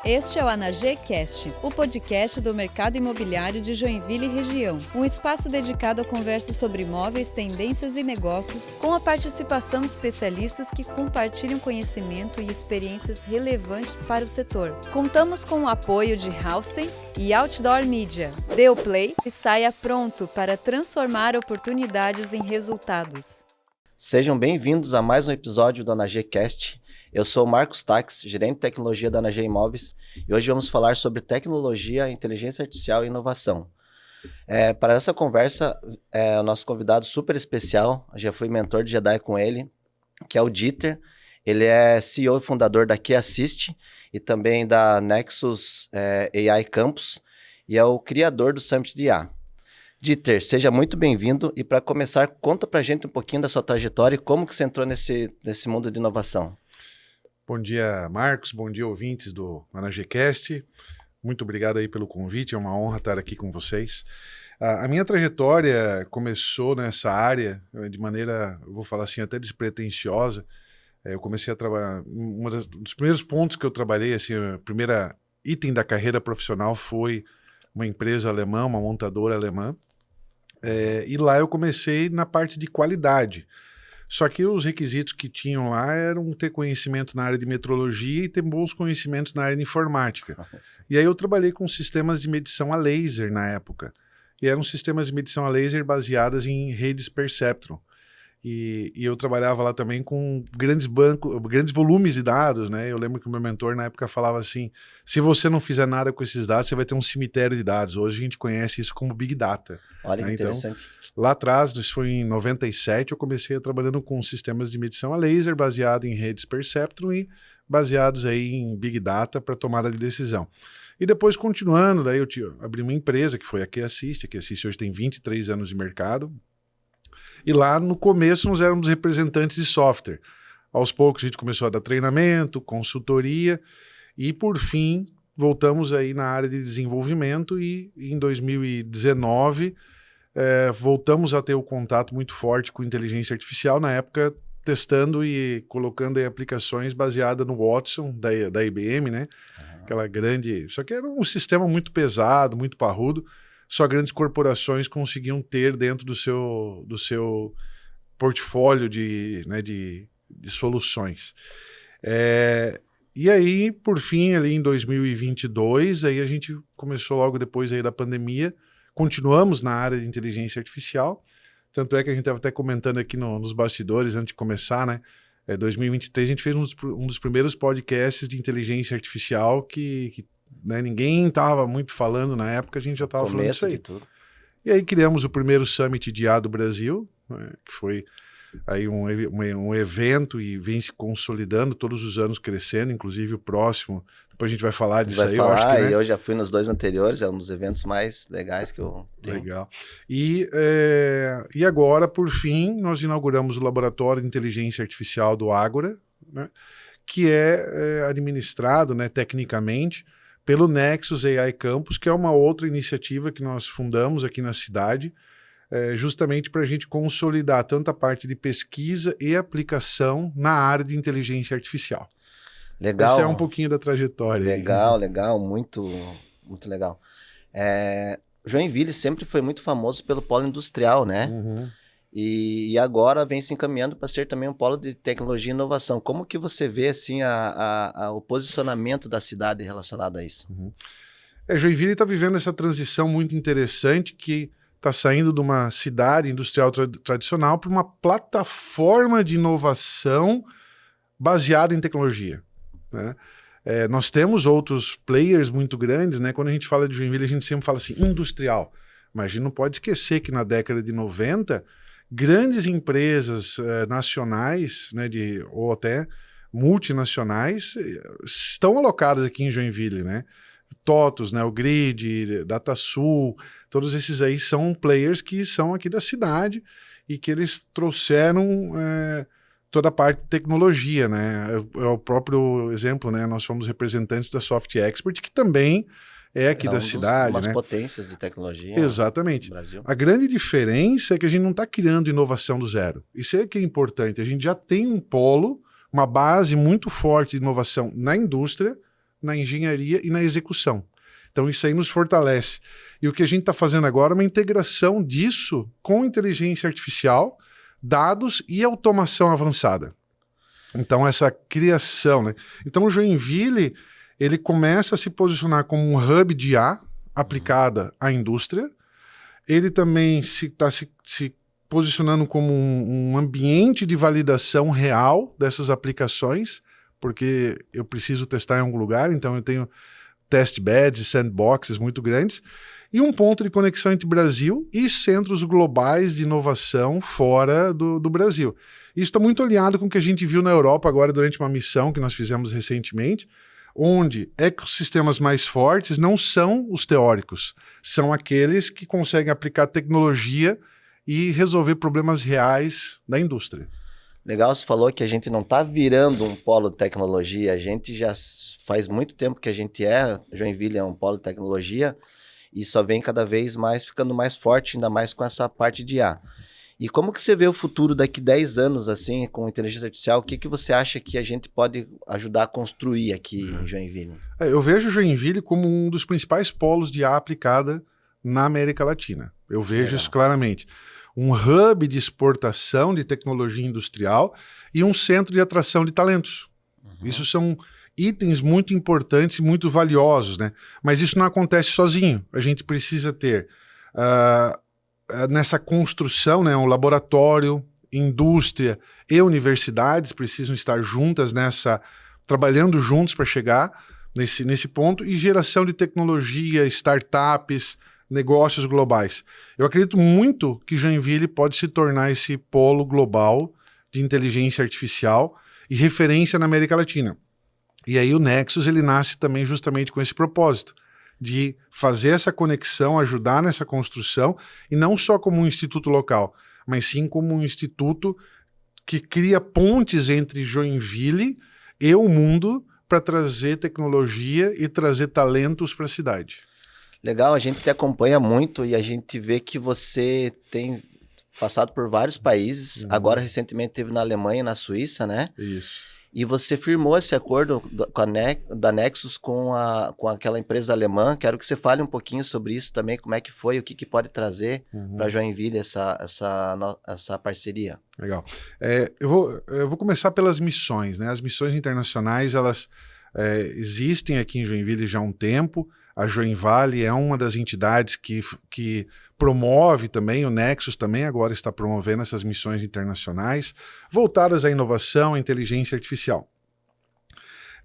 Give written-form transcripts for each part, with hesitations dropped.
Este é o AnaGcast, o podcast do mercado imobiliário de Joinville e região. Um espaço dedicado a conversas sobre imóveis, tendências e negócios, com a participação de especialistas que compartilham conhecimento e experiências relevantes para o setor. Contamos com o apoio de Hausten e Outdoor Media. Dê o play e saia pronto para transformar oportunidades em resultados. Sejam bem-vindos a mais um episódio do AnaGcast. Eu sou o Marcos Tax, gerente de tecnologia da AnaG Imóveis, e hoje vamos falar sobre tecnologia, inteligência artificial e inovação. Para essa conversa, o nosso convidado super especial, já fui mentor de Jedi com ele, que é o Dieter. Ele é CEO e fundador da QAssist e também da Nexus AI Campus, e é o criador do Summit de IA. Dieter, seja muito bem-vindo, e para começar, conta pra gente um pouquinho da sua trajetória e como que você entrou nesse mundo de inovação. Bom dia, Marcos. Bom dia, ouvintes do AnaGcast. Muito obrigado aí pelo convite. É uma honra estar aqui com vocês. A minha trajetória começou nessa área de maneira, eu vou falar assim, até despretensiosa. Eu comecei a trabalhar... dos primeiros pontos que eu trabalhei, assim, a primeira item da carreira profissional foi uma empresa alemã, uma montadora alemã. E lá eu comecei na parte de qualidade. Só que os requisitos que tinham lá eram ter conhecimento na área de metrologia e ter bons conhecimentos na área de informática. Nossa. E aí eu trabalhei com sistemas de medição a laser na época. E eram sistemas de medição a laser baseadas em redes Perceptron. E eu trabalhava lá também com grandes volumes de dados, né? Eu lembro que o meu mentor na época falava assim, se você não fizer nada com esses dados, você vai ter um cemitério de dados. Hoje a gente conhece isso como Big Data. Olha que né? interessante. Então, lá atrás, isso foi em 97, eu comecei trabalhando com sistemas de medição a laser baseado em redes Perceptron e baseados aí em Big Data para tomada de decisão. E depois, continuando, daí eu abri uma empresa que foi a QAssist. A QAssist hoje tem 23 anos de mercado. E lá no começo nós éramos representantes de software. Aos poucos a gente começou a dar treinamento, consultoria e por fim voltamos aí na área de desenvolvimento e em 2019 voltamos a ter o contato muito forte com inteligência artificial, na época testando e colocando aí aplicações baseadas no Watson da IBM, né? Aquela grande... Só que era um sistema muito pesado, muito parrudo. Só grandes corporações conseguiam ter dentro do seu portfólio de soluções. E aí, por fim, ali em 2022, aí a gente começou logo depois aí da pandemia, continuamos na área de inteligência artificial, tanto é que a gente estava até comentando aqui nos bastidores, antes de começar, né? 2023 a gente fez um dos primeiros podcasts de inteligência artificial que né, ninguém estava muito falando na época, a gente já estava falando disso aí. Tudo. E aí criamos o primeiro Summit de IA do Brasil, né, que foi aí um evento e vem se consolidando, todos os anos crescendo, inclusive o próximo, depois a gente vai falar disso aí. Eu acho que, né? Eu já fui nos 2 anteriores, é um dos eventos mais legais que eu tenho. Legal. E agora, por fim, nós inauguramos o Laboratório de Inteligência Artificial do Ágora, né, que é administrado, né, tecnicamente, pelo Nexus AI Campus, que é uma outra iniciativa que nós fundamos aqui na cidade, justamente para a gente consolidar tanto a parte de pesquisa e aplicação na área de inteligência artificial. Legal. Essa é um pouquinho da trajetória. Legal, muito, muito legal. Joinville sempre foi muito famoso pelo polo industrial, né? Uhum. E agora vem se encaminhando para ser também um polo de tecnologia e inovação. Como que você vê assim, o posicionamento da cidade relacionado a isso? Uhum. Joinville está vivendo essa transição muito interessante que está saindo de uma cidade industrial tradicional para uma plataforma de inovação baseada em tecnologia, né? Nós temos outros players muito grandes, né? Quando a gente fala de Joinville, a gente sempre fala assim, industrial. Mas a gente não pode esquecer que na década de 90, grandes empresas nacionais, né, ou até multinacionais, estão alocadas aqui em Joinville, né? TOTUS, né, o Grid, DataSul, todos esses aí são players que são aqui da cidade e que eles trouxeram toda a parte de tecnologia, né? É o próprio exemplo, né? Nós fomos representantes da Soft Expert, que também é aqui da cidade, umas né? potências de tecnologia. Exatamente. No Brasil. A grande diferença é que a gente não está criando inovação do zero. Isso é que é importante. A gente já tem um polo, uma base muito forte de inovação na indústria, na engenharia e na execução. Então isso aí nos fortalece. E o que a gente está fazendo agora é uma integração disso com inteligência artificial, dados e automação avançada. Então essa criação, né? Então o Joinville, ele começa a se posicionar como um hub de IA aplicada à indústria. Ele também está se posicionando como um ambiente de validação real dessas aplicações, porque eu preciso testar em algum lugar, então eu tenho test beds, sandboxes muito grandes, e um ponto de conexão entre Brasil e centros globais de inovação fora do Brasil. Isso está muito alinhado com o que a gente viu na Europa agora durante uma missão que nós fizemos recentemente, onde ecossistemas mais fortes não são os teóricos, são aqueles que conseguem aplicar tecnologia e resolver problemas reais da indústria. Legal, você falou que a gente não está virando um polo de tecnologia, a gente já faz muito tempo que a gente Joinville é um polo de tecnologia e só vem cada vez mais ficando mais forte, ainda mais com essa parte de IA. E como que você vê o futuro daqui 10 anos, assim, com inteligência artificial? O que você acha que a gente pode ajudar a construir aqui em Joinville? Eu vejo Joinville como um dos principais polos de IA aplicada na América Latina. Eu vejo isso claramente. Um hub de exportação de tecnologia industrial e um centro de atração de talentos. Isso são itens muito importantes e muito valiosos, né? Mas isso não acontece sozinho. A gente precisa ter, nessa construção, né, um laboratório, indústria e universidades precisam estar juntas trabalhando juntos para chegar nesse ponto, e geração de tecnologia, startups, negócios globais. Eu acredito muito que Joinville pode se tornar esse polo global de inteligência artificial e referência na América Latina. E aí o Nexus, ele nasce também justamente com esse propósito, de fazer essa conexão, ajudar nessa construção, e não só como um instituto local, mas sim como um instituto que cria pontes entre Joinville e o mundo para trazer tecnologia e trazer talentos para a cidade. Legal, a gente te acompanha muito e a gente vê que você tem passado por vários países. Agora, recentemente, esteve na Alemanha e na Suíça, né? Isso. E você firmou esse acordo da Nexus com aquela empresa alemã. Quero que você fale um pouquinho sobre isso também, como é que foi, o que pode trazer para Joinville essa parceria. Legal. Eu vou começar pelas missões, né? As missões internacionais, elas existem aqui em Joinville já há um tempo. A Joinvale é uma das entidades que promove também, o Nexus também agora está promovendo essas missões internacionais voltadas à inovação e inteligência artificial.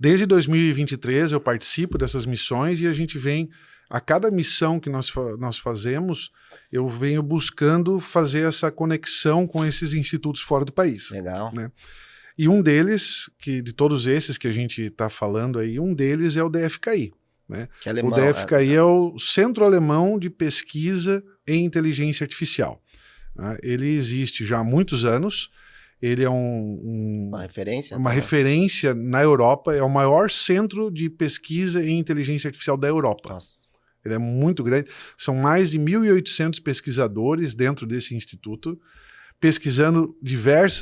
Desde 2023 eu participo dessas missões e a gente vem, a cada missão que nós fazemos, eu venho buscando fazer essa conexão com esses institutos fora do país. Legal. Né? E um deles, de todos esses que a gente está falando aí, um deles é o DFKI. Né? Que alemão, o DFKI é o Centro Alemão de Pesquisa em Inteligência Artificial. Né? Ele existe já há muitos anos, ele é uma referência na Europa, é o maior centro de pesquisa em inteligência artificial da Europa. Nossa. Ele é muito grande, são mais de 1.800 pesquisadores dentro desse instituto, pesquisando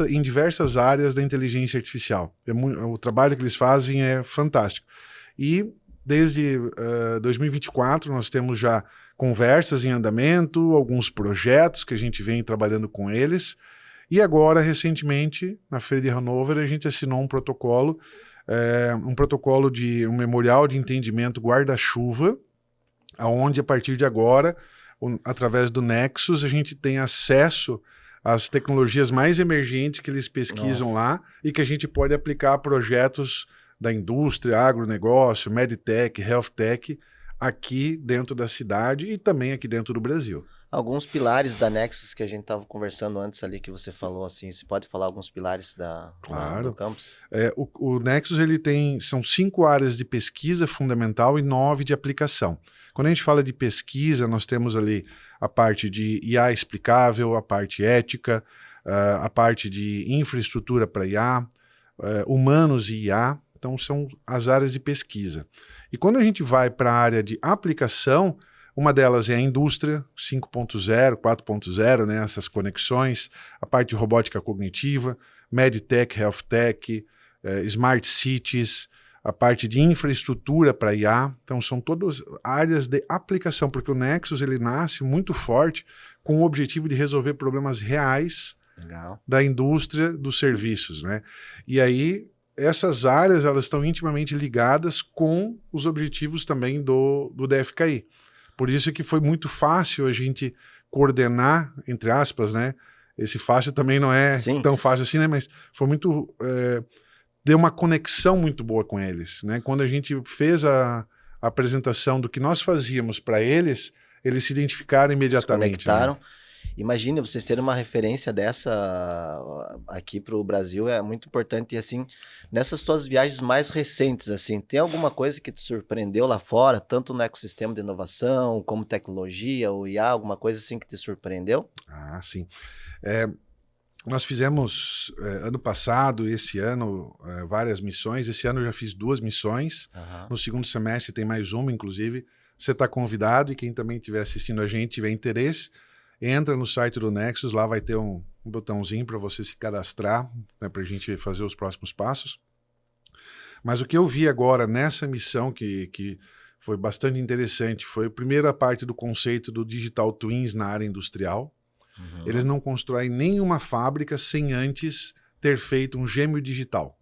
em diversas áreas da inteligência artificial. O trabalho que eles fazem é fantástico. E desde 2024 nós temos já conversas em andamento, alguns projetos que a gente vem trabalhando com eles, e agora, recentemente, na Feira de Hannover, a gente assinou um protocolo de um memorial de entendimento guarda-chuva, onde a partir de agora, através do Nexus, a gente tem acesso às tecnologias mais emergentes que eles pesquisam lá e que a gente pode aplicar a projetos da indústria, agronegócio, medtech, healthtech, aqui dentro da cidade e também aqui dentro do Brasil. Alguns pilares da Nexus que a gente estava conversando antes ali, que você falou assim, você pode falar alguns pilares do campus? O Nexus, são 5 áreas de pesquisa fundamental e 9 de aplicação. Quando a gente fala de pesquisa, nós temos ali a parte de IA explicável, a parte ética, a parte de infraestrutura para IA, humanos e IA. Então, são as áreas de pesquisa. E quando a gente vai para a área de aplicação, uma delas é a indústria 5.0, 4.0, né, essas conexões, a parte de robótica cognitiva, medtech, healthtech, smart cities, a parte de infraestrutura para IA. Então, são todas áreas de aplicação, porque o Nexus ele nasce muito forte com o objetivo de resolver problemas reais da indústria dos serviços, né? E aí, essas áreas elas estão intimamente ligadas com os objetivos também do DFKI. Por isso que foi muito fácil a gente coordenar, entre aspas, né? Esse fácil também não é tão fácil assim, né? Mas foi muito... deu uma conexão muito boa com eles, né? Quando a gente fez a apresentação do que nós fazíamos para eles se identificaram imediatamente. Se conectaram. Né? Imagine, vocês terem uma referência dessa aqui para o Brasil é muito importante. E assim, nessas tuas viagens mais recentes, assim, tem alguma coisa que te surpreendeu lá fora, tanto no ecossistema de inovação, como tecnologia, ou IA, alguma coisa assim que te surpreendeu? Ah, sim. Nós fizemos ano passado, esse ano, várias missões. Esse ano eu já fiz 2 missões. No segundo semestre tem mais uma, inclusive. Você está convidado, e quem também estiver assistindo a gente, tiver interesse, entra no site do Nexus, lá vai ter um botãozinho para você se cadastrar, né, para a gente fazer os próximos passos. Mas o que eu vi agora nessa missão, que foi bastante interessante, foi a primeira parte do conceito do Digital Twins na área industrial. Eles não constroem nenhuma fábrica sem antes ter feito um gêmeo digital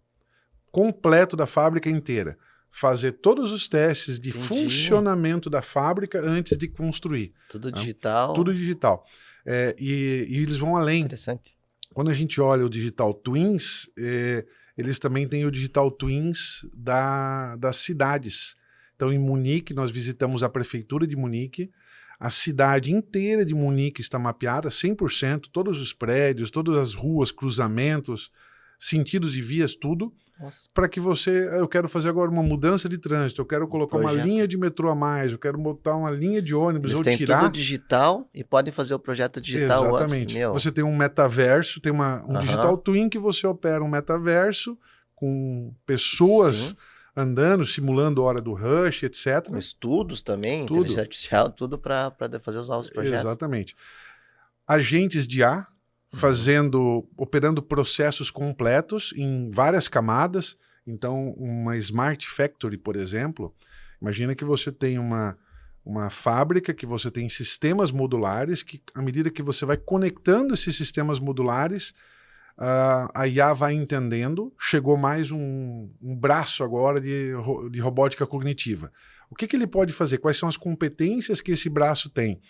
completo da fábrica inteira. Fazer todos os testes de funcionamento da fábrica antes de construir. Tudo digital. Tudo digital. E eles vão além. Interessante. Quando a gente olha o Digital Twins, eles também têm o Digital Twins das cidades. Então, em Munique, nós visitamos a prefeitura de Munique. A cidade inteira de Munique está mapeada, 100%, todos os prédios, todas as ruas, cruzamentos, sentidos de vias, tudo. Para que eu quero fazer agora uma mudança de trânsito, eu quero colocar uma linha de metrô a mais, eu quero botar uma linha de ônibus, Eles têm tudo digital e podem fazer o projeto digital. Exatamente. Antes. Você tem um metaverso, tem um digital twin que você opera um metaverso com pessoas andando, simulando a hora do rush, etc. Com estudos também, inteligência artificial, tudo para fazer os novos projetos. Exatamente. Agentes de IA, operando processos completos em várias camadas. Então, uma Smart Factory, por exemplo, imagina que você tem uma fábrica, que você tem sistemas modulares, que à medida que você vai conectando esses sistemas modulares, a IA vai entendendo. Chegou mais um braço agora de robótica cognitiva. O que ele pode fazer? Quais são as competências que esse braço tem?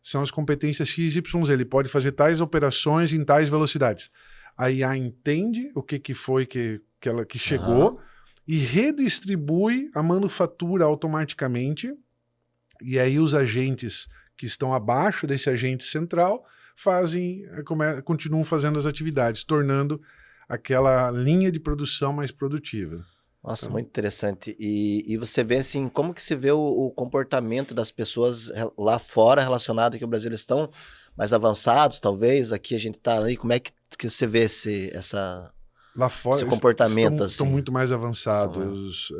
São as competências XYZ. Ele pode fazer tais operações em tais velocidades. A IA entende o que foi que chegou e redistribui a manufatura automaticamente. E aí os agentes que estão abaixo desse agente central continuam fazendo as atividades, tornando aquela linha de produção mais produtiva. Nossa, muito interessante. E você vê assim, como que se vê o comportamento das pessoas lá fora relacionado que o Brasil estão mais avançados, talvez, aqui a gente está ali, como é que você vê lá fora, esse comportamento? Estão muito mais avançados.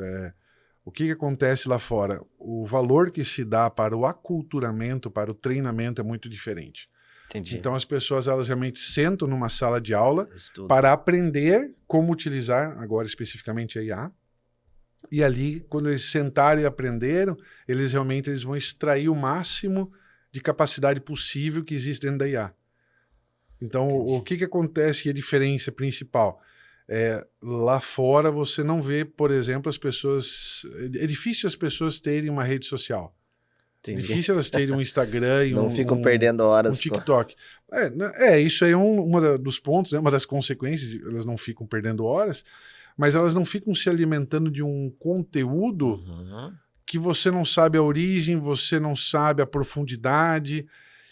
O que acontece lá fora? O valor que se dá para o aculturamento, para o treinamento é muito diferente. Entendi. Então as pessoas elas realmente sentam numa sala de aula para aprender como utilizar, agora especificamente a IA. E ali, quando eles sentarem e aprenderam, eles vão extrair o máximo de capacidade possível que existe dentro da IA. Então, o que acontece e a diferença principal? Lá fora você não vê, por exemplo, as pessoas... É difícil as pessoas terem uma rede social. Entendi. Difícil elas terem um Instagram e não ficam perdendo horas. Um TikTok. Isso aí é dos pontos, né? Uma das consequências, elas não ficam perdendo horas, mas elas não ficam se alimentando de um conteúdo que você não sabe a origem, você não sabe a profundidade,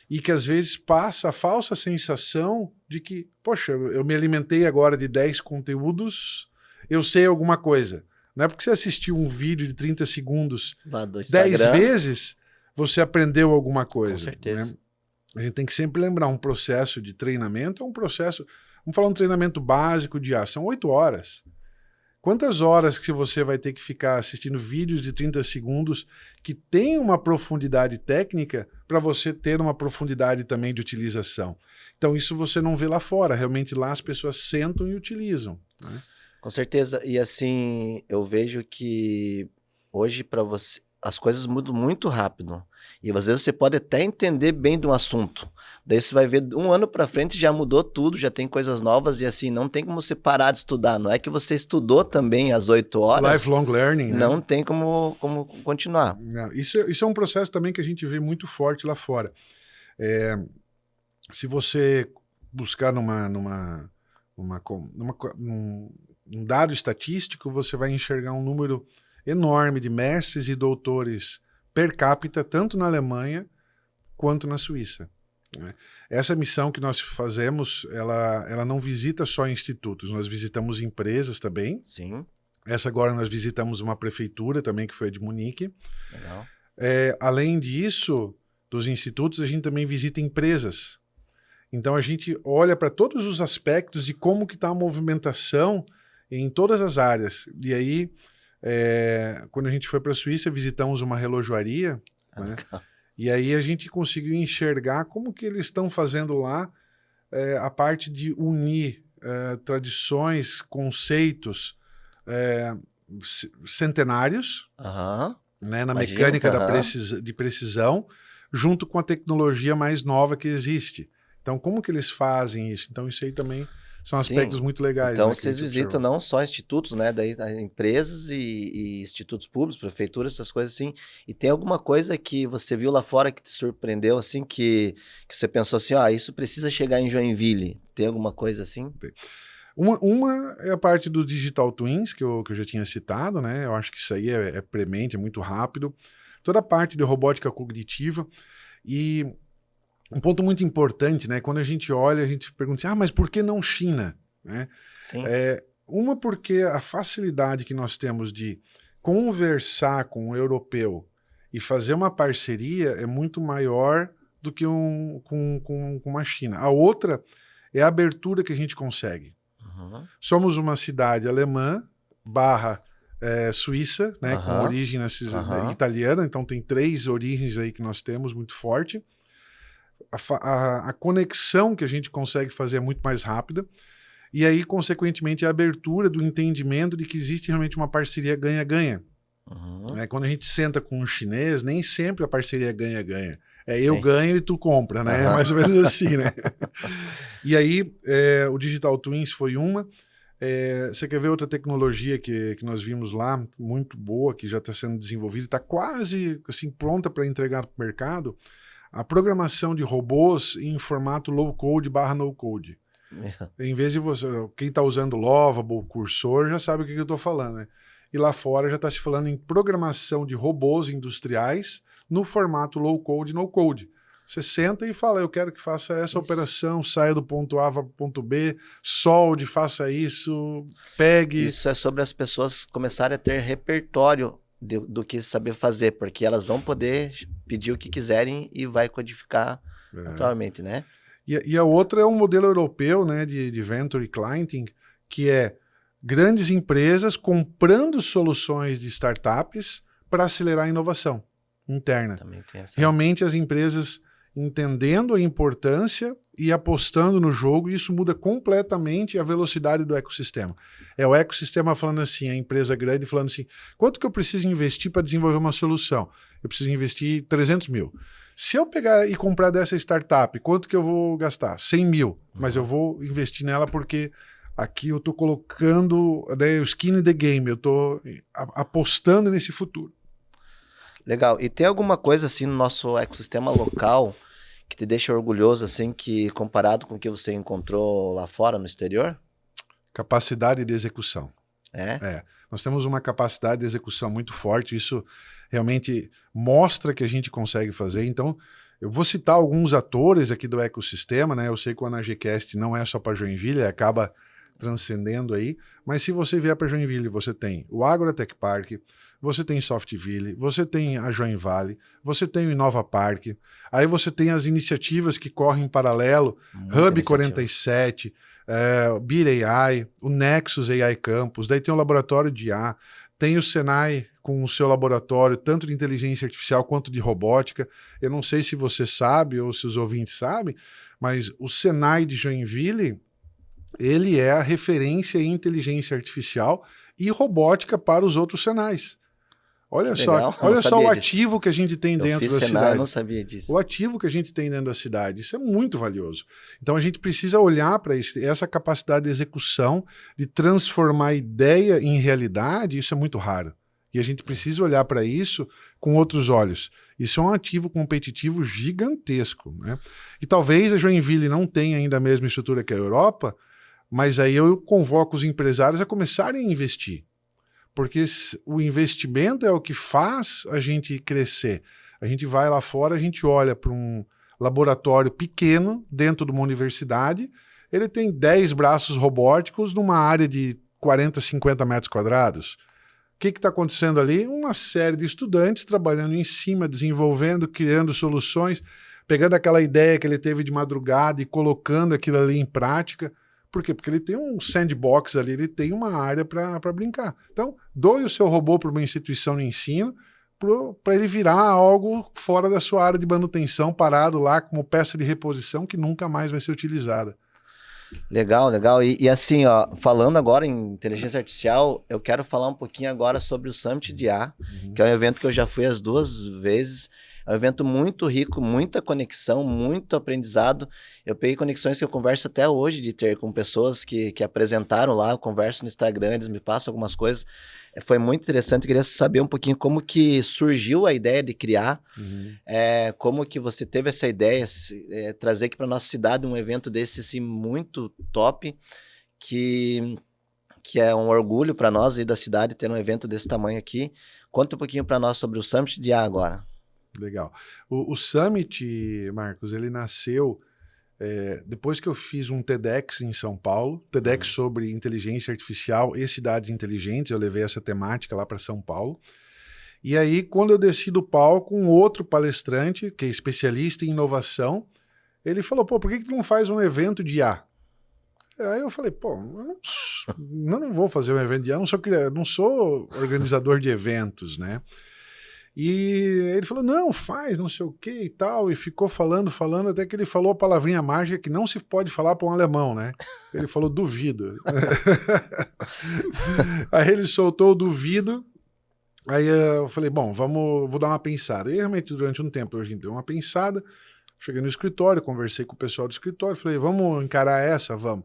e que às vezes passa a falsa sensação de que, poxa, eu me alimentei agora de 10 conteúdos, eu sei alguma coisa. Não é porque você assistiu um vídeo de 30 segundos 10 vezes... você aprendeu alguma coisa. Com certeza. Né? A gente tem que sempre lembrar, um processo de treinamento é um processo... Vamos falar um treinamento básico de IA, são 8 horas. Quantas horas que você vai ter que ficar assistindo vídeos de 30 segundos que tem uma profundidade técnica para você ter uma profundidade também de utilização? Então isso você não vê lá fora. Realmente lá as pessoas sentam e utilizam. Né? Com certeza. E assim, eu vejo que hoje para você as coisas mudam muito rápido. E às vezes você pode até entender bem de um assunto. Daí você vai ver um ano para frente já mudou tudo, já tem coisas novas e assim, não tem como você parar de estudar. Não é que você estudou também às 8 horas. Lifelong learning, né? Não tem como continuar. Não, isso é um processo também que a gente vê muito forte lá fora. Se você buscar num dado estatístico, você vai enxergar um número enorme de mestres e doutores per capita, tanto na Alemanha quanto na Suíça, né? Essa missão que nós fazemos, ela não visita só institutos, nós visitamos empresas também. Sim. Essa agora nós visitamos uma prefeitura também, que foi a de Munique. Legal. Além disso, dos institutos, a gente também visita empresas. Então a gente olha para todos os aspectos de como que está a movimentação em todas as áreas. E aí, quando a gente foi para a Suíça, visitamos uma relojoaria, né? E aí a gente conseguiu enxergar como que eles estão fazendo lá a parte de unir tradições, conceitos centenários, né, na mecânica de precisão, junto com a tecnologia mais nova que existe. Então, como que eles fazem isso? Então, isso aí também são aspectos muito legais. Então, né, vocês visitam não só institutos, né, daí empresas e institutos públicos, prefeituras, essas coisas assim. E tem alguma coisa que você viu lá fora que te surpreendeu, assim, que você pensou assim, isso precisa chegar em Joinville? Tem alguma coisa assim? Uma é a parte dos Digital Twins, que eu já tinha citado, né? Eu acho que isso aí é premente, é muito rápido. Toda a parte de robótica cognitiva. E um ponto muito importante, né? Quando a gente olha, a gente pergunta assim, mas por que não China? Né? Sim. Uma porque a facilidade que nós temos de conversar com um europeu e fazer uma parceria é muito maior do que com uma China. A outra é a abertura que a gente consegue. Somos uma cidade alemã / suíça, né, com origem italiana, então tem 3 origens aí que nós temos muito forte. A conexão que a gente consegue fazer é muito mais rápida, e aí, consequentemente, a abertura do entendimento de que existe realmente uma parceria ganha-ganha. Quando a gente senta com um chinês, nem sempre a parceria é ganha-ganha. Eu ganho e tu compra, né? É mais ou menos assim, né? E aí, o Digital Twins foi uma. Você quer ver outra tecnologia que nós vimos lá, muito boa, que já está sendo desenvolvida, está quase assim, pronta para entregar para o mercado? A programação de robôs em formato low-code / no-code. Em vez de quem está usando Lovable, Cursor, já sabe o que eu estou falando, né? E lá fora já está se falando em programação de robôs industriais no formato low-code, no-code. Você senta e fala, eu quero que faça essa operação, saia do ponto A para o ponto B, solde, faça isso, pegue... Isso é sobre as pessoas começarem a ter repertório do que saber fazer, porque elas vão poder pedir o que quiserem e vai codificar naturalmente, né? E a outra é um modelo europeu, né, de Venture Clienting, que é grandes empresas comprando soluções de startups para acelerar a inovação interna. Também tem essa... Realmente as empresas entendendo a importância e apostando no jogo, e isso muda completamente a velocidade do ecossistema. É o ecossistema falando assim, a empresa grande falando assim, quanto que eu preciso investir para desenvolver uma solução? Eu preciso investir 300 mil. Se eu pegar e comprar dessa startup, quanto que eu vou gastar? 100 mil. Mas eu vou investir nela porque aqui eu estou colocando, né, o skin in the game, eu estou apostando nesse futuro. Legal. E tem alguma coisa assim no nosso ecossistema local que te deixa orgulhoso, assim, que comparado com o que você encontrou lá fora, no exterior? Capacidade de execução. Nós temos uma capacidade de execução muito forte, isso realmente mostra que a gente consegue fazer. Então, eu vou citar alguns atores aqui do ecossistema, né? Eu sei que o AnaGcast não é só para Joinville, acaba transcendendo aí, mas se você vier para Joinville, você tem o Agrotech Park, você tem Softville, você tem a Join Valley, você tem o Inova Park, aí você tem as iniciativas que correm em paralelo, Hub 47, Beat AI, o Nexus AI Campus, daí tem o laboratório de IA, tem o Senai com o seu laboratório, tanto de inteligência artificial quanto de robótica. Eu não sei se você sabe ou se os ouvintes sabem, mas o Senai de Joinville ele é a referência em inteligência artificial e robótica para os outros Senais. Olha Legal, só, olha só o disso. ativo que a gente tem dentro da Senai, cidade. Eu não sabia disso. O ativo que a gente tem dentro da cidade, isso é muito valioso. Então a gente precisa olhar para isso, essa capacidade de execução, de transformar ideia em realidade, isso é muito raro. E a gente precisa olhar para isso com outros olhos. Isso é um ativo competitivo gigantesco, né? E talvez a Joinville não tenha ainda a mesma estrutura que a Europa, mas aí eu convoco os empresários a começarem a investir. Porque o investimento é o que faz a gente crescer. A gente vai lá fora, a gente olha para um laboratório pequeno dentro de uma universidade, ele tem 10 braços robóticos numa área de 40, 50 metros quadrados. O que está acontecendo ali? Uma série de estudantes trabalhando em cima, desenvolvendo, criando soluções, pegando aquela ideia que ele teve de madrugada e colocando aquilo ali em prática. Por quê? Porque ele tem um sandbox ali, ele tem uma área para brincar. Então, doe o seu robô para uma instituição de ensino para ele virar algo fora da sua área de manutenção, parado lá como peça de reposição que nunca mais vai ser utilizada. Legal, legal. E assim, ó, falando agora em inteligência artificial, eu quero falar um pouquinho agora sobre o Summit de IA, que é um evento que eu já fui as 2 vezes. É um evento muito rico, muita conexão, muito aprendizado. Eu peguei conexões que eu converso até hoje de ter com pessoas que apresentaram lá, eu converso no Instagram, eles me passam algumas coisas. Foi muito interessante, eu queria saber um pouquinho como que surgiu a ideia de criar, como que você teve essa ideia, trazer aqui para nossa cidade um evento desse assim, muito top, que é um orgulho para nós e da cidade ter um evento desse tamanho aqui. Conta um pouquinho para nós sobre o Summit de IA agora. Legal. O Summit, Marcos, ele nasceu depois que eu fiz um TEDx em São Paulo, TEDx sobre inteligência artificial e cidades inteligentes, eu levei essa temática lá para São Paulo. E aí, quando eu desci do palco, um outro palestrante, que é especialista em inovação, ele falou, pô, por que tu não faz um evento de IA? Aí eu falei, pô, eu não vou fazer um evento de IA, não sou organizador de eventos, né? E ele falou, não, faz, não sei o que e tal, e ficou falando, até que ele falou a palavrinha mágica que não se pode falar para um alemão, né? Ele falou, duvido. Aí ele soltou o duvido, aí eu falei, bom, vou dar uma pensada. E realmente, durante um tempo, a gente deu uma pensada, cheguei no escritório, conversei com o pessoal do escritório, falei, vamos encarar essa? Vamos.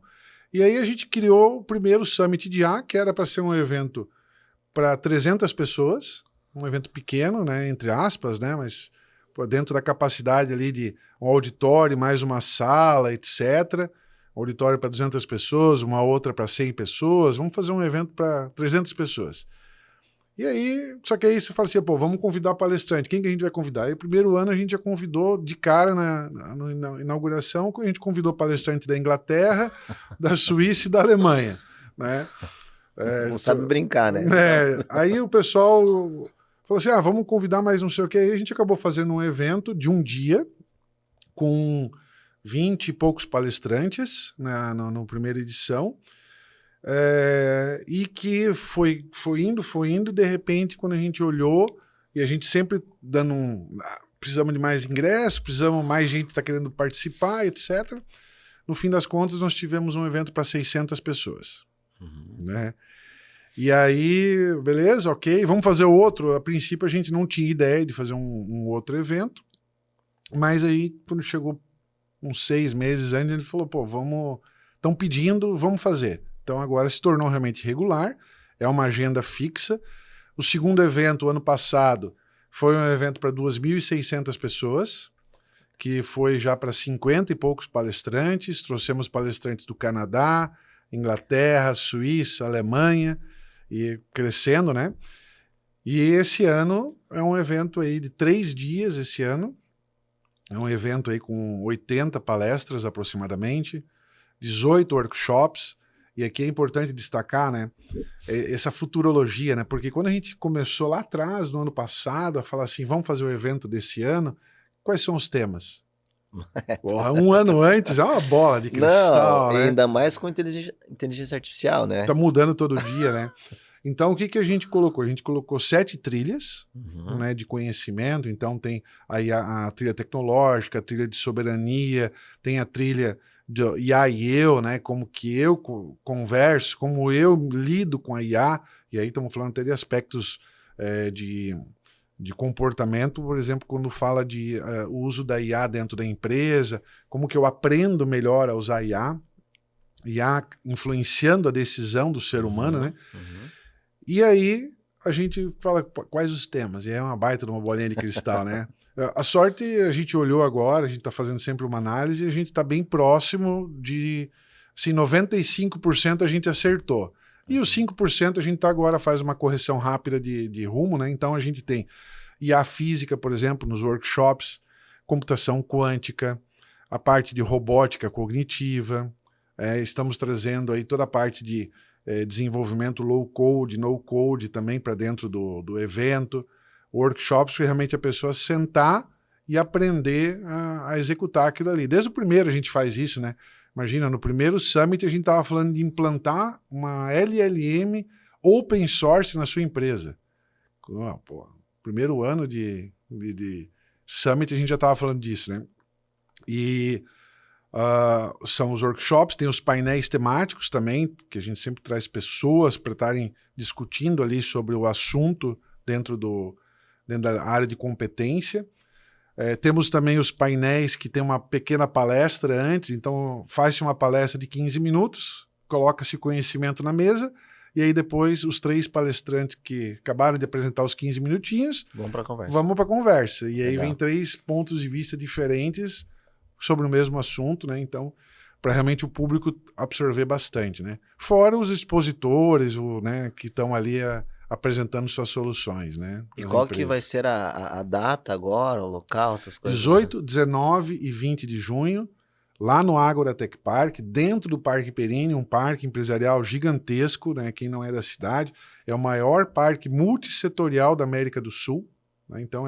E aí a gente criou o primeiro Summit de IA, que era para ser um evento para 300 pessoas, um evento pequeno, né, entre aspas, né, mas dentro da capacidade ali de um auditório, mais uma sala, etc. Auditório para 200 pessoas, uma outra para 100 pessoas, vamos fazer um evento para 300 pessoas. E aí, só que aí você fala assim, pô, vamos convidar palestrante, quem que a gente vai convidar? E o primeiro ano a gente já convidou de cara na inauguração, a gente convidou palestrante da Inglaterra, da Suíça e da Alemanha, né? Não sabe brincar, né? Aí o pessoal falou assim, vamos convidar mais não sei o que. Aí a gente acabou fazendo um evento de um dia com 20 e poucos palestrantes na primeira edição. E que foi indo, de repente, quando a gente olhou, e a gente sempre precisamos de mais ingressos, precisamos mais gente que está querendo participar, etc. No fim das contas, nós tivemos um evento para 600 pessoas. Né? E aí, beleza, ok, vamos fazer o outro. A princípio a gente não tinha ideia de fazer um outro evento, mas aí quando chegou uns 6 meses antes, ele falou, pô, estão pedindo, vamos fazer. Então agora se tornou realmente regular, é uma agenda fixa. O segundo evento, ano passado, foi um evento para 2.600 pessoas, que foi já para 50 e poucos palestrantes, trouxemos palestrantes do Canadá, Inglaterra, Suíça, Alemanha, e crescendo, né? E esse ano é um evento aí de 3 dias esse ano, é um evento aí com 80 palestras aproximadamente, 18 workshops, e aqui é importante destacar, né, essa futurologia, né? Porque quando a gente começou lá atrás, no ano passado, a falar assim, vamos fazer o evento desse ano, quais são os temas? Porra, um ano antes é uma bola de cristal, né? Né? Ainda mais com inteligência artificial, né? Tá mudando todo dia, né? Então, o que a gente colocou? A gente colocou 7 trilhas, né, de conhecimento. Então, tem aí a trilha tecnológica, a trilha de soberania, tem a trilha IA e eu, né? Como que eu converso, como eu lido com a IA, e aí estamos falando até de aspectos de comportamento, por exemplo, quando fala de uso da IA dentro da empresa, como que eu aprendo melhor a usar IA influenciando a decisão do ser humano, né? E aí a gente fala quais os temas, e é uma baita de uma bolinha de cristal, né? A sorte, a gente olhou agora, a gente está fazendo sempre uma análise, e a gente está bem próximo de, assim, 95% a gente acertou. E os 5% a gente agora faz uma correção rápida de rumo, né? Então a gente tem IA física, por exemplo, nos workshops, computação quântica, a parte de robótica cognitiva, estamos trazendo aí toda a parte de desenvolvimento low code, no code também para dentro do evento, workshops que realmente a pessoa sentar e aprender a executar aquilo ali. Desde o primeiro a gente faz isso, né? Imagina, no primeiro Summit a gente estava falando de implantar uma LLM open source na sua empresa. Primeiro ano de Summit a gente já estava falando disso, né? E são os workshops, tem os painéis temáticos também, que a gente sempre traz pessoas para estarem discutindo ali sobre o assunto dentro da área de competência. Temos também os painéis que tem uma pequena palestra antes, então faz-se uma palestra de 15 minutos, coloca-se conhecimento na mesa, e aí depois os 3 palestrantes que acabaram de apresentar os 15 minutinhos, vamos para a conversa. E aí Legal. vem 3 pontos de vista diferentes sobre o mesmo assunto, né? Então, para realmente o público absorver bastante, né? Fora os expositores, né, que estão ali apresentando suas soluções, né? E qual que vai ser a data agora, o local, essas coisas? 18, 19 e 20 de junho, lá no Ágora Tech Park, dentro do Parque Perini, um parque empresarial gigantesco, né? Quem não é da cidade, é o maior parque multissetorial da América do Sul, né? Então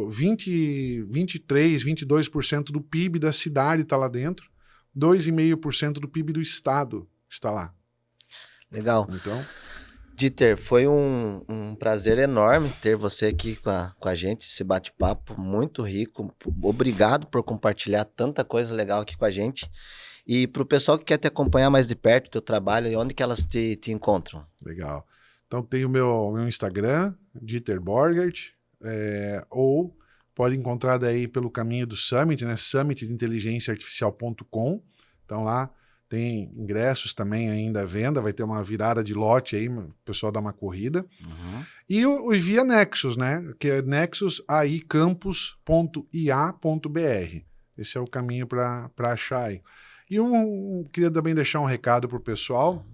23, 22% do PIB da cidade está lá dentro, 2,5% do PIB do estado está lá. Legal. Então, Dieter, foi um prazer enorme ter você aqui com a gente, esse bate-papo muito rico. Obrigado por compartilhar tanta coisa legal aqui com a gente. E para o pessoal que quer te acompanhar mais de perto, teu trabalho, e onde que elas te encontram? Legal. Então tem o meu Instagram, Dieter Borgert, ou pode encontrar daí pelo caminho do Summit, né? summitdeintelígenciaartificial.com. Então lá tem ingressos também ainda à venda, vai ter uma virada de lote aí, o pessoal dá uma corrida. E o via Nexus, né? Que é nexusaIcampus.ia.br. Esse é o caminho para achar aí. E queria também deixar um recado para o pessoal,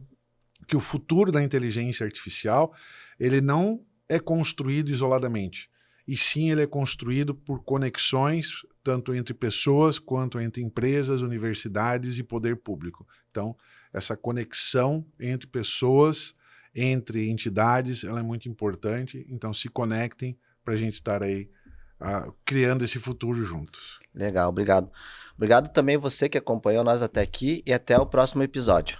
que o futuro da inteligência artificial, ele não é construído isoladamente, e sim ele é construído por conexões, tanto entre pessoas, quanto entre empresas, universidades e poder público. Então, essa conexão entre pessoas, entre entidades, ela é muito importante, então se conectem para a gente estar aí criando esse futuro juntos. Legal, obrigado. Obrigado também você que acompanhou nós até aqui e até o próximo episódio.